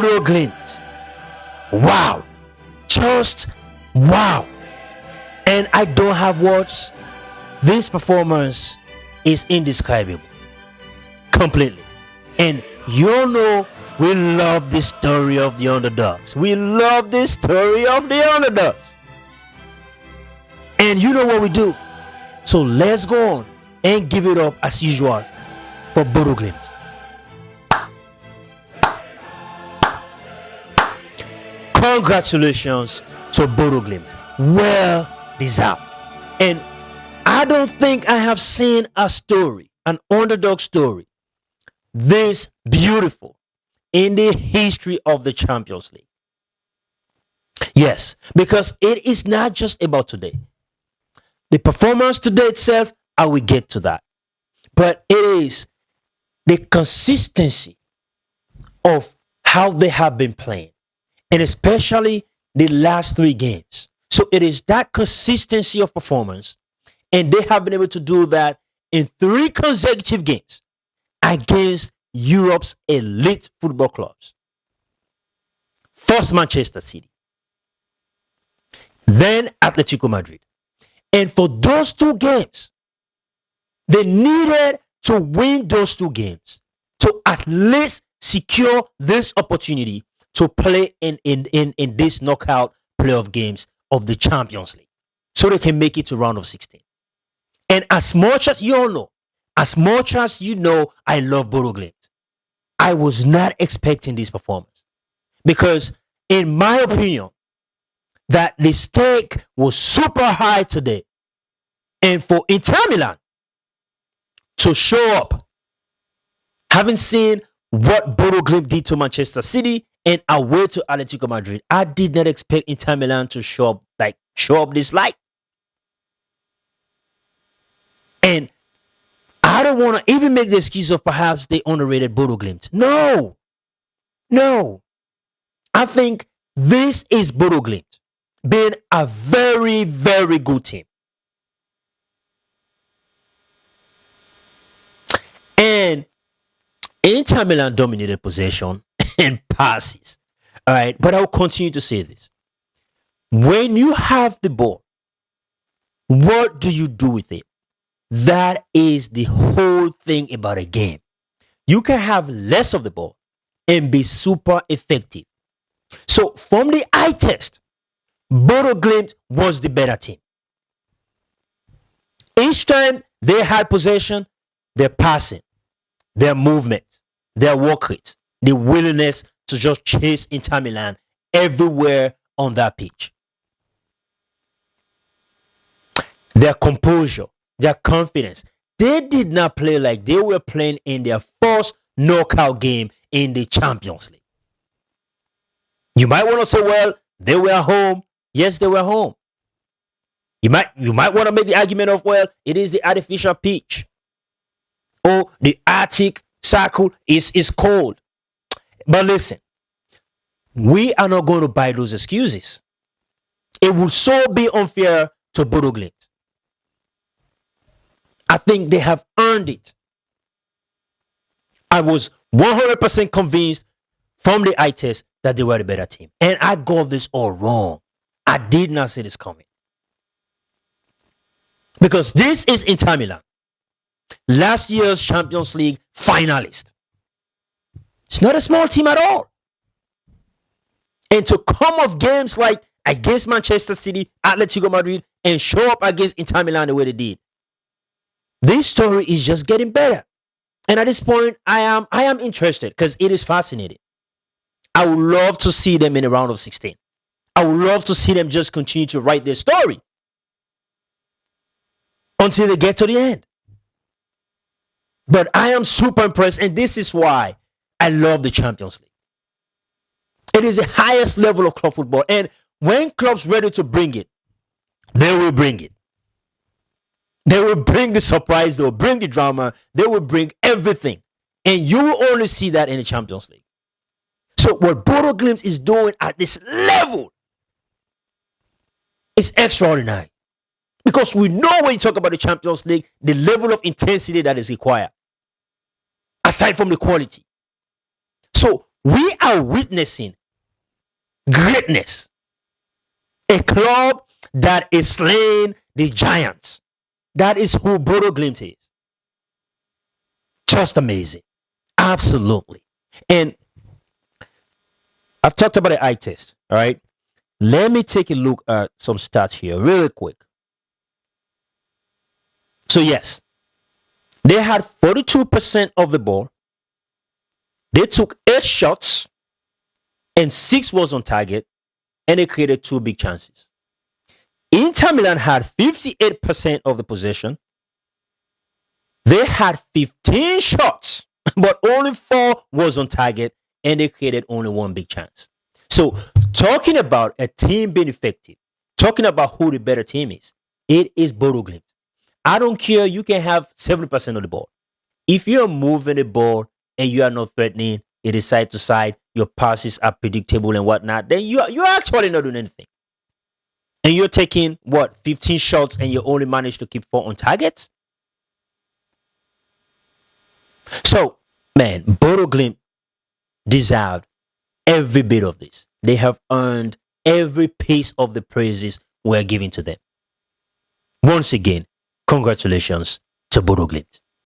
Bodo Glimt. Wow. Just wow. And I don't have words. This performance is indescribable. Completely. And you all know we love the story of the underdogs. We love the story of the underdogs. And you know what we do. So let's go on and give it up as usual for Bodo Glimt. Congratulations to Bodo Glimt. Well deserved. And I don't think I have seen a story, an underdog story, this beautiful in the history of the Champions League. Yes, because it is not just about today. The performance today itself, I will get to that. But it is the consistency of how they have been playing, and especially the last 3 games. So it is that consistency of performance, and they have been able to do that in 3 consecutive games against Europe's elite football clubs. First Manchester City, then Atletico Madrid. And for those 2 games, they needed to win those 2 games to at least secure this opportunity to play in this knockout playoff games of the Champions League, so they can make it to round of 16. And as much as you all know, as much as you know, I love Bodo Glimt, I was not expecting this performance, because in my opinion, that the stake was super high today. And for Inter Milan to show up, having seen what Bodo Glimt did to Manchester City and away to Atletico Madrid, I did not expect Inter Milan to show up this light. And I don't want to even make the excuse of perhaps they underrated Bodo Glimt. No. I think this is Bodo Glimt being a very, very good team. And Inter Milan dominated possession and passes. All right, but I'll continue to say this. When you have the ball, what do you do with it? That is the whole thing about a game. You can have less of the ball and be super effective. So from the eye test, Bodo Glimt was the better team. Each time they had possession, their passing, their movement, their work rate, the willingness to just chase Inter Milan everywhere on that pitch. Their composure, their confidence. They did not play like they were playing in their first knockout game in the Champions League. You might want to say, well, they were home. Yes, they were home. You might want to make the argument of, well, it is the artificial pitch. Or the Arctic Circle is cold. But listen, we are not going to buy those excuses. It would so be unfair to Bodo Glimt. I think they have earned it. I was 100% convinced from the eye test that they were the better team. And I got this all wrong. I did not see this coming. Because this is Inter Milan, last year's Champions League finalist. It's not a small team at all. And to come off games like against Manchester City, Atletico Madrid, and show up against Inter Milan the way they did, this story is just getting better. And at this point, I am interested because it is fascinating. I would love to see them in a round of 16. I would love to see them just continue to write their story until they get to the end. But I am super impressed, and this is why I love the Champions League. It is the highest level of club football, and when clubs ready to bring it, they will bring it. They will bring the surprise, they will bring the drama, they will bring everything. And you will only see that in the Champions League. So what Bodo Glimt is doing at this level is extraordinary. Because we know when you talk about the Champions League, the level of intensity that is required, aside from the quality. So We are witnessing greatness. A club that is slaying the giants. That is who Bodo Glimt is. Just amazing. Absolutely. And I've talked about the eye test. All right. Let me take a look at some stats here really quick. So, yes, they had 42% of the ball. They took 8 shots and 6 was on target, and they created 2 big chances. Inter Milan had 58% of the possession. They had 15 shots, but only 4 was on target, and they created only 1 big chance. So, talking about a team being effective, talking about who the better team is, it is Bodo Glimt. I don't care. You can have 70% of the ball. If you're moving the ball and you are not threatening, it is side to side, your passes are predictable and whatnot, then you're actually not doing anything. And you're taking, 15 shots and you only manage to keep 4 on targets? So, man, Bodo Glimt deserved every bit of this. They have earned every piece of the praises we're giving to them. Once again, congratulations to Bodo Glimt.